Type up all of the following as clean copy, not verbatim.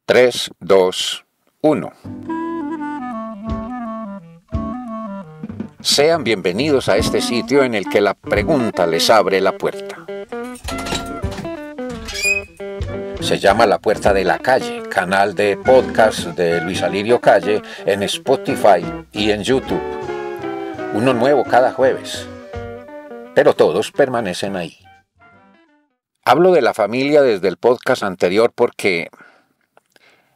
3, 2, 1. Sean bienvenidos a este sitio en el que la pregunta les abre la puerta. Se llama La Puerta de la Calle, canal de podcast de Luis Alirio Calle en Spotify y en YouTube. Uno nuevo cada jueves, pero todos permanecen ahí. Hablo de la familia desde el podcast anterior porque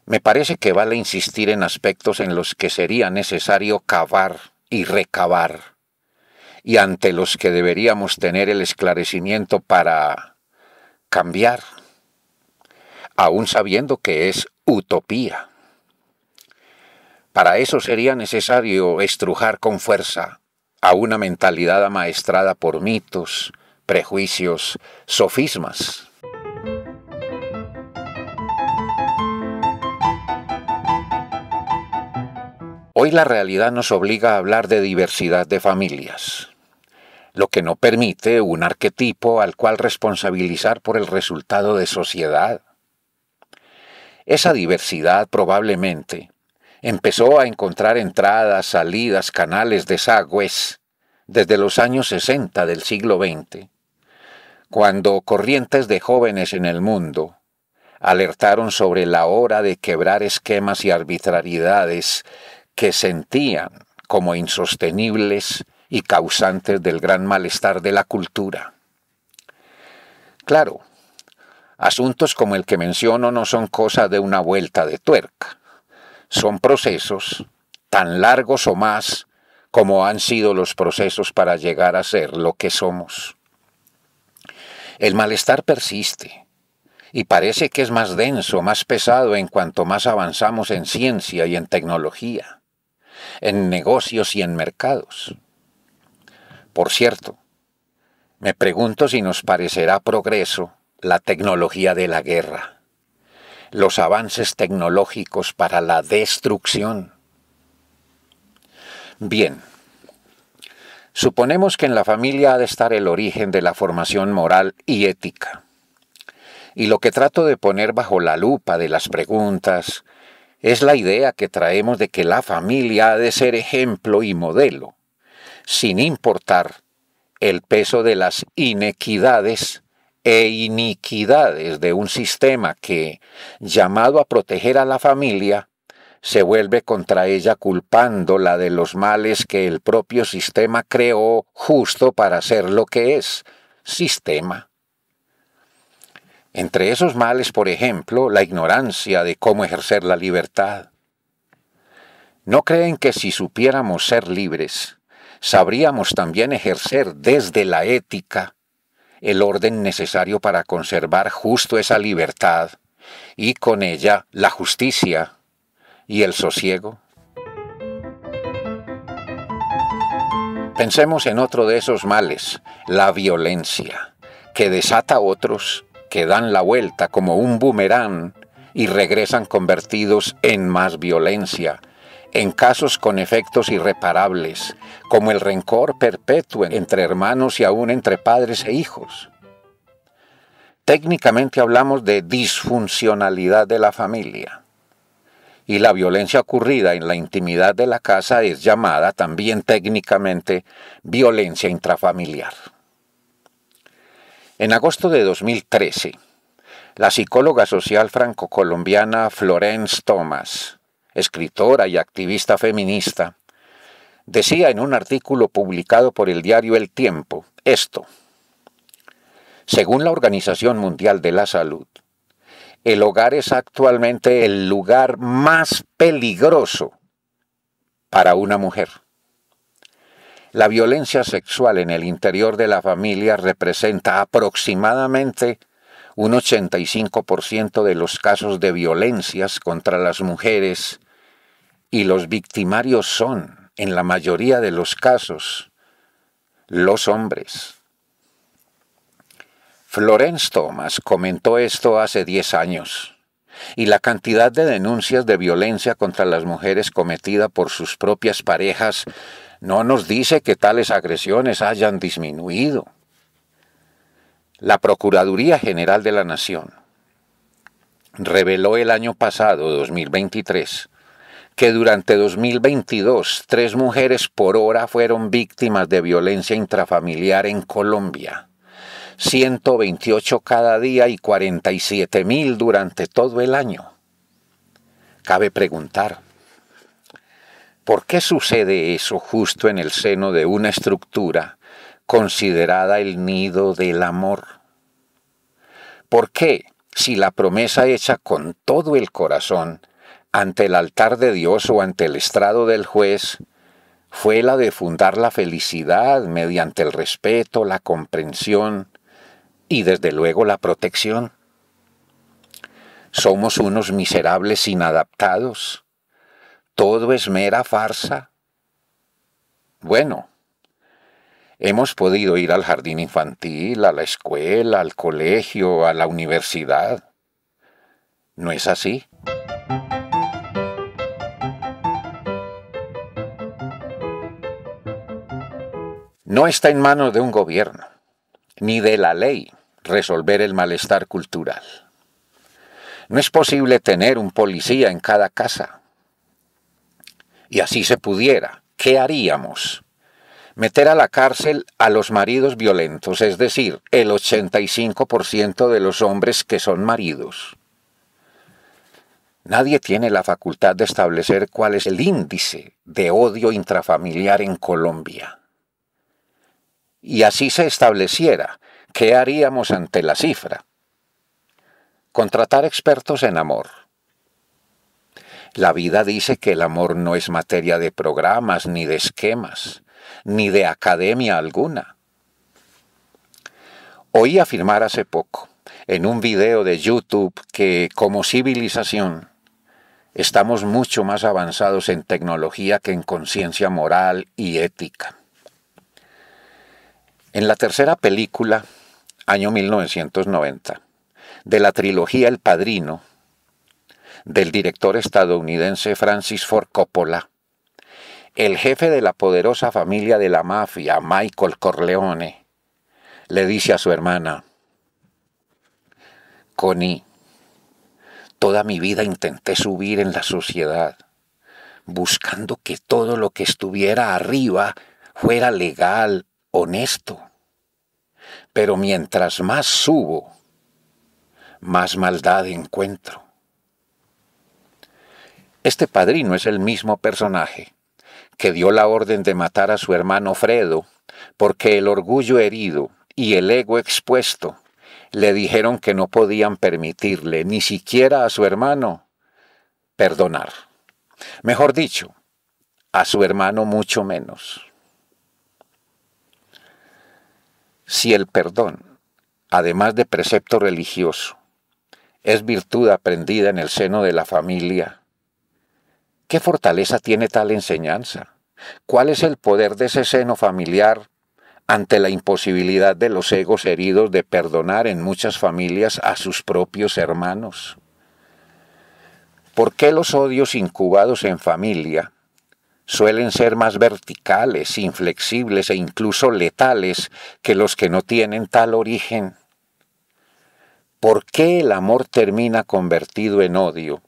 me parece que vale insistir en aspectos en los que sería necesario cavar y recavar, y ante los que deberíamos tener el esclarecimiento para cambiar, aún sabiendo que es utopía. Para eso sería necesario estrujar con fuerza a una mentalidad amaestrada por mitos, prejuicios, sofismas. Hoy la realidad nos obliga a hablar de diversidad de familias, lo que no permite un arquetipo al cual responsabilizar por el resultado de sociedad. Esa diversidad probablemente empezó a encontrar entradas, salidas, canales, desagües desde los años 60 del siglo XX, cuando corrientes de jóvenes en el mundo alertaron sobre la hora de quebrar esquemas y arbitrariedades que sentían como insostenibles y causantes del gran malestar de la cultura. Claro, asuntos como el que menciono no son cosa de una vuelta de tuerca. Son procesos tan largos o más como han sido los procesos para llegar a ser lo que somos. El malestar persiste y parece que es más denso, más pesado en cuanto más avanzamos en ciencia y en tecnología, en negocios y en mercados. Por cierto, me pregunto si nos parecerá progreso la tecnología de la guerra, los avances tecnológicos para la destrucción. Bien, suponemos que en la familia ha de estar el origen de la formación moral y ética. Y lo que trato de poner bajo la lupa de las preguntas es la idea que traemos de que la familia ha de ser ejemplo y modelo, sin importar el peso de las inequidades e iniquidades de un sistema que, llamado a proteger a la familia, se vuelve contra ella culpándola de los males que el propio sistema creó justo para ser lo que es, sistema. Entre esos males, por ejemplo, la ignorancia de cómo ejercer la libertad. ¿No creen que si supiéramos ser libres, sabríamos también ejercer desde la ética el orden necesario para conservar justo esa libertad y con ella la justicia y el sosiego? Pensemos en otro de esos males, la violencia, que desata a otros que dan la vuelta como un boomerang y regresan convertidos en más violencia, en casos con efectos irreparables, como el rencor perpetuo entre hermanos y aún entre padres e hijos. Técnicamente hablamos de disfuncionalidad de la familia, y la violencia ocurrida en la intimidad de la casa es llamada también técnicamente violencia intrafamiliar. En agosto de 2013, la psicóloga social franco-colombiana Florence Thomas, escritora y activista feminista, decía en un artículo publicado por el diario El Tiempo esto: según la Organización Mundial de la Salud, el hogar es actualmente el lugar más peligroso para una mujer. La violencia sexual en el interior de la familia representa aproximadamente un 85% de los casos de violencias contra las mujeres, y los victimarios son, en la mayoría de los casos, los hombres. Florence Thomas comentó esto hace 10 años, y la cantidad de denuncias de violencia contra las mujeres cometida por sus propias parejas no nos dice que tales agresiones hayan disminuido. La Procuraduría General de la Nación reveló el año pasado, 2023, que durante 2022 3 mujeres por hora fueron víctimas de violencia intrafamiliar en Colombia. 128 cada día y 47.000 durante todo el año. Cabe preguntar, ¿por qué sucede eso justo en el seno de una estructura considerada el nido del amor? ¿Por qué, si la promesa hecha con todo el corazón ante el altar de Dios o ante el estrado del juez fue la de fundar la felicidad mediante el respeto, la comprensión y desde luego la protección? Somos unos miserables inadaptados. ¿Todo es mera farsa? Bueno, hemos podido ir al jardín infantil, a la escuela, al colegio, a la universidad. ¿No es así? No está en manos de un gobierno, ni de la ley, resolver el malestar cultural. No es posible tener un policía en cada casa. Y así se pudiera, ¿qué haríamos? Meter a la cárcel a los maridos violentos, es decir, el 85% de los hombres que son maridos. Nadie tiene la facultad de establecer cuál es el índice de odio intrafamiliar en Colombia. Y así se estableciera, ¿qué haríamos ante la cifra? Contratar expertos en amor. La vida dice que el amor no es materia de programas, ni de esquemas, ni de academia alguna. Oí afirmar hace poco, en un video de YouTube, que como civilización estamos mucho más avanzados en tecnología que en conciencia moral y ética. En la tercera película, año 1990, de la trilogía El Padrino, del director estadounidense Francis Ford Coppola, el jefe de la poderosa familia de la mafia, Michael Corleone, le dice a su hermana: Connie, toda mi vida intenté subir en la sociedad, buscando que todo lo que estuviera arriba fuera legal, honesto. Pero mientras más subo, más maldad encuentro. Este padrino es el mismo personaje que dio la orden de matar a su hermano Fredo porque el orgullo herido y el ego expuesto le dijeron que no podían permitirle, ni siquiera a su hermano, perdonar. Mejor dicho, a su hermano mucho menos. Si el perdón, además de precepto religioso, es virtud aprendida en el seno de la familia, ¿qué fortaleza tiene tal enseñanza? ¿Cuál es el poder de ese seno familiar ante la imposibilidad de los egos heridos de perdonar en muchas familias a sus propios hermanos? ¿Por qué los odios incubados en familia suelen ser más verticales, inflexibles e incluso letales que los que no tienen tal origen? ¿Por qué el amor termina convertido en odio?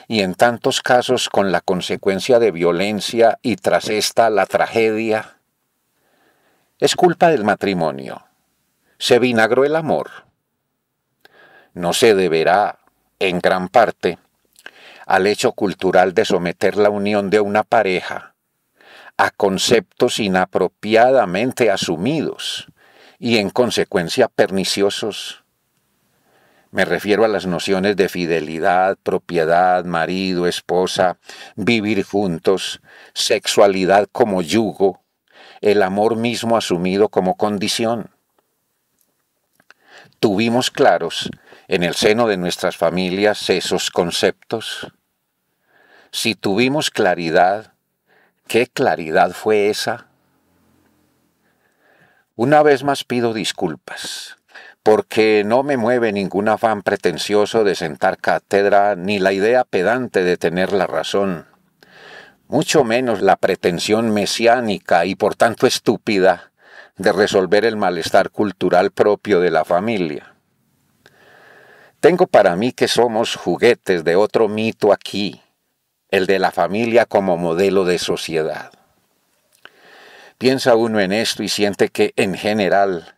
Y en tantos casos con la consecuencia de violencia y tras esta la tragedia. Es culpa del matrimonio. Se vinagró el amor. No se deberá, en gran parte, al hecho cultural de someter la unión de una pareja a conceptos inapropiadamente asumidos y en consecuencia perniciosos. Me refiero a las nociones de fidelidad, propiedad, marido, esposa, vivir juntos, sexualidad como yugo, el amor mismo asumido como condición. ¿Tuvimos claros en el seno de nuestras familias esos conceptos? Si tuvimos claridad, ¿qué claridad fue esa? Una vez más pido disculpas, porque no me mueve ningún afán pretencioso de sentar cátedra ni la idea pedante de tener la razón, mucho menos la pretensión mesiánica y por tanto estúpida de resolver el malestar cultural propio de la familia. Tengo para mí que somos juguetes de otro mito aquí, el de la familia como modelo de sociedad. Piensa uno en esto y siente que, en general,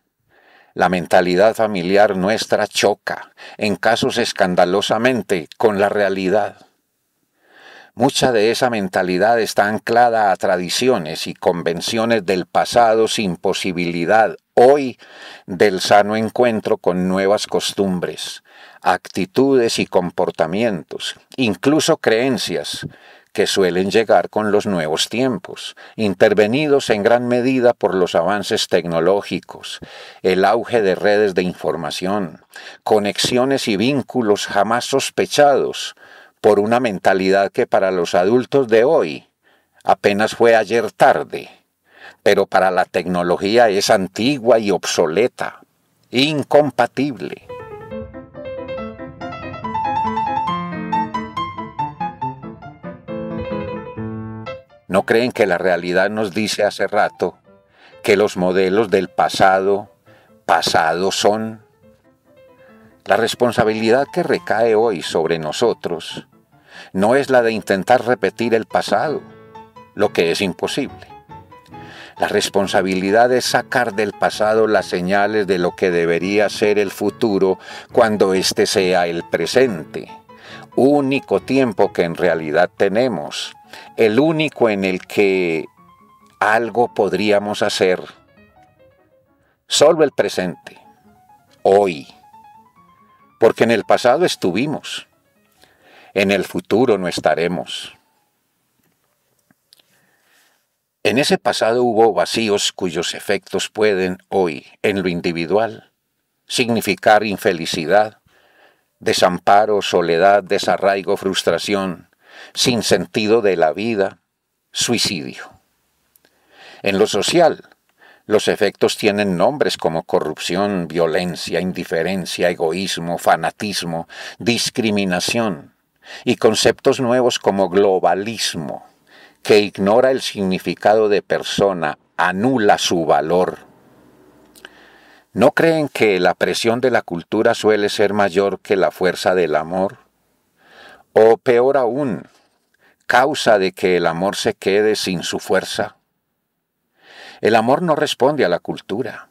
la mentalidad familiar nuestra choca, en casos escandalosamente, con la realidad. Mucha de esa mentalidad está anclada a tradiciones y convenciones del pasado sin posibilidad hoy del sano encuentro con nuevas costumbres, actitudes y comportamientos, incluso creencias que suelen llegar con los nuevos tiempos, intervenidos en gran medida por los avances tecnológicos, el auge de redes de información, conexiones y vínculos jamás sospechados, por una mentalidad que para los adultos de hoy apenas fue ayer tarde, pero para la tecnología es antigua y obsoleta, incompatible. ¿No creen que la realidad nos dice hace rato que los modelos del pasado son? La responsabilidad que recae hoy sobre nosotros no es la de intentar repetir el pasado, lo que es imposible. La responsabilidad es sacar del pasado las señales de lo que debería ser el futuro cuando éste sea el presente, único tiempo que en realidad tenemos, el único en el que algo podríamos hacer. Solo el presente, hoy, porque en el pasado estuvimos. En el futuro no estaremos. En ese pasado hubo vacíos cuyos efectos pueden hoy, en lo individual, significar infelicidad, desamparo, soledad, desarraigo, frustración, sinsentido de la vida, suicidio. En lo social, los efectos tienen nombres como corrupción, violencia, indiferencia, egoísmo, fanatismo, discriminación, y conceptos nuevos como globalismo, que ignora el significado de persona, anula su valor. ¿No creen que la presión de la cultura suele ser mayor que la fuerza del amor? O peor aún, causa de que el amor se quede sin su fuerza. El amor no responde a la cultura,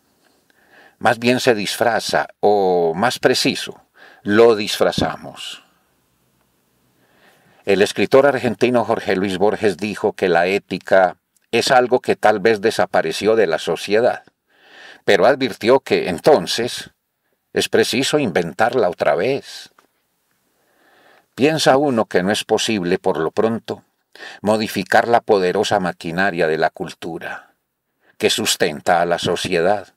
más bien se disfraza, o más preciso, lo disfrazamos. El escritor argentino Jorge Luis Borges dijo que la ética es algo que tal vez desapareció de la sociedad, pero advirtió que entonces es preciso inventarla otra vez. Piensa uno que no es posible, por lo pronto, modificar la poderosa maquinaria de la cultura, que sustenta a la sociedad.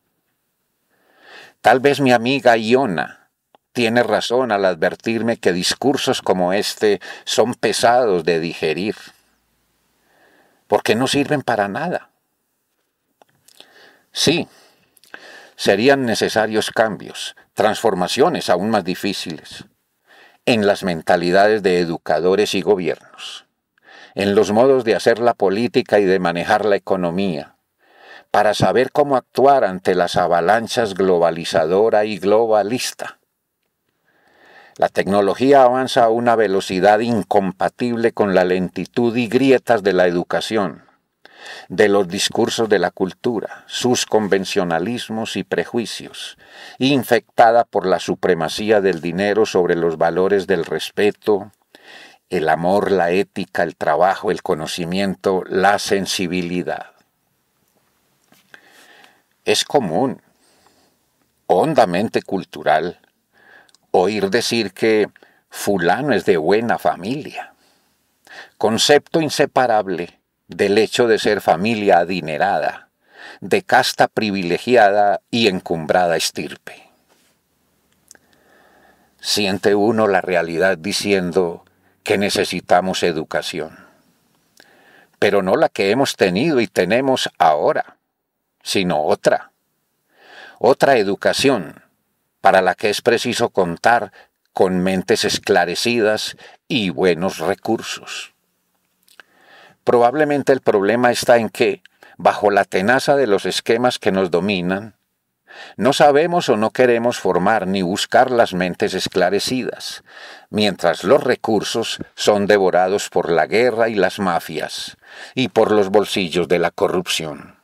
Tal vez mi amiga Iona tiene razón al advertirme que discursos como este son pesados de digerir, porque no sirven para nada. Sí, serían necesarios cambios, transformaciones aún más difíciles, en las mentalidades de educadores y gobiernos, en los modos de hacer la política y de manejar la economía, para saber cómo actuar ante las avalanchas globalizadora y globalista. La tecnología avanza a una velocidad incompatible con la lentitud y grietas de la educación, de los discursos de la cultura, sus convencionalismos y prejuicios, infectada por la supremacía del dinero sobre los valores del respeto, el amor, la ética, el trabajo, el conocimiento, la sensibilidad. Es común, hondamente cultural, oír decir que fulano es de buena familia, concepto inseparable del hecho de ser familia adinerada, de casta privilegiada y encumbrada estirpe. Siente uno la realidad diciendo que necesitamos educación, pero no la que hemos tenido y tenemos ahora, sino otra educación para la que es preciso contar con mentes esclarecidas y buenos recursos. Probablemente el problema está en que, bajo la tenaza de los esquemas que nos dominan, No sabemos o no queremos formar ni buscar las mentes esclarecidas, mientras los recursos son devorados por la guerra y las mafias, y por los bolsillos de la corrupción.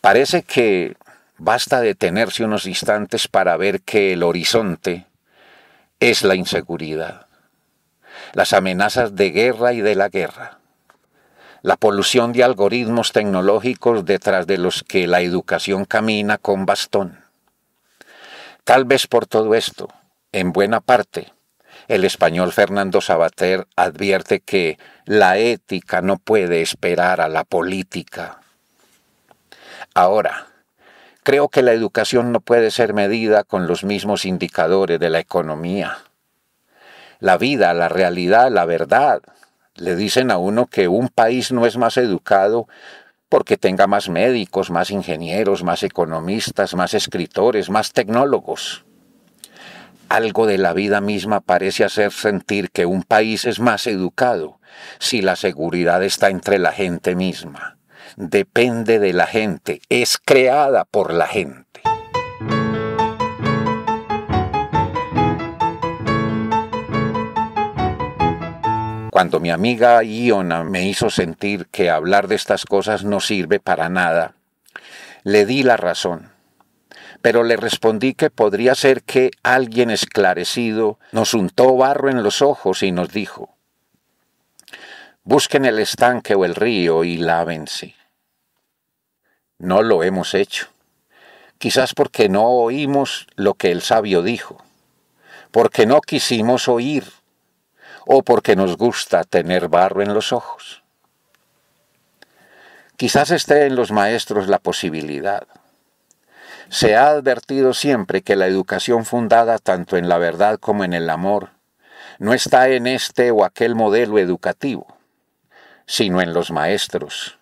Parece que basta detenerse unos instantes para ver que el horizonte es la inseguridad, las amenazas de guerra y de la guerra, la polución de algoritmos tecnológicos detrás de los que la educación camina con bastón. Tal vez por todo esto, en buena parte, el español Fernando Savater advierte que la ética no puede esperar a la política. Ahora, creo que la educación no puede ser medida con los mismos indicadores de la economía. La vida, la realidad, la verdad, le dicen a uno que un país no es más educado porque tenga más médicos, más ingenieros, más economistas, más escritores, más tecnólogos. Algo de la vida misma parece hacer sentir que un país es más educado si la seguridad está entre la gente misma. Depende de la gente, es creada por la gente. Cuando mi amiga Iona me hizo sentir que hablar de estas cosas no sirve para nada, le di la razón, pero le respondí que podría ser que alguien esclarecido nos untó barro en los ojos y nos dijo: busquen el estanque o el río y lávense. No lo hemos hecho, quizás porque no oímos lo que el sabio dijo, porque no quisimos oír, o porque nos gusta tener barro en los ojos. Quizás esté en los maestros la posibilidad. Se ha advertido siempre que la educación fundada tanto en la verdad como en el amor no está en este o aquel modelo educativo, sino en los maestros,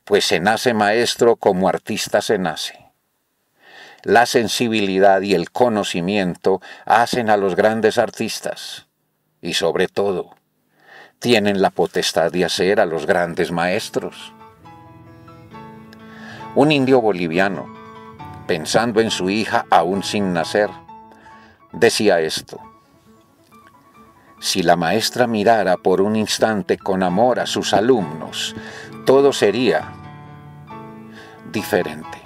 pues se nace maestro como artista se nace. La sensibilidad y el conocimiento hacen a los grandes artistas. Y sobre todo, tienen la potestad de hacer a los grandes maestros. Un indio boliviano, pensando en su hija aún sin nacer, decía esto: si la maestra mirara por un instante con amor a sus alumnos, todo sería diferente.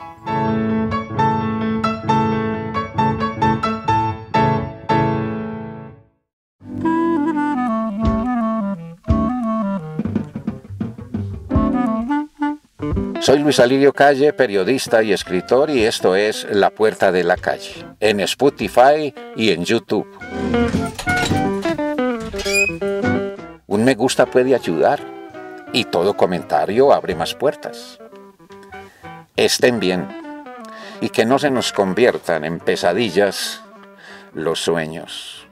Soy Luis Alirio Calle, periodista y escritor, y esto es La Puerta de la Calle, en Spotify y en YouTube. Un me gusta puede ayudar, y todo comentario abre más puertas. Estén bien, y que no se nos conviertan en pesadillas los sueños.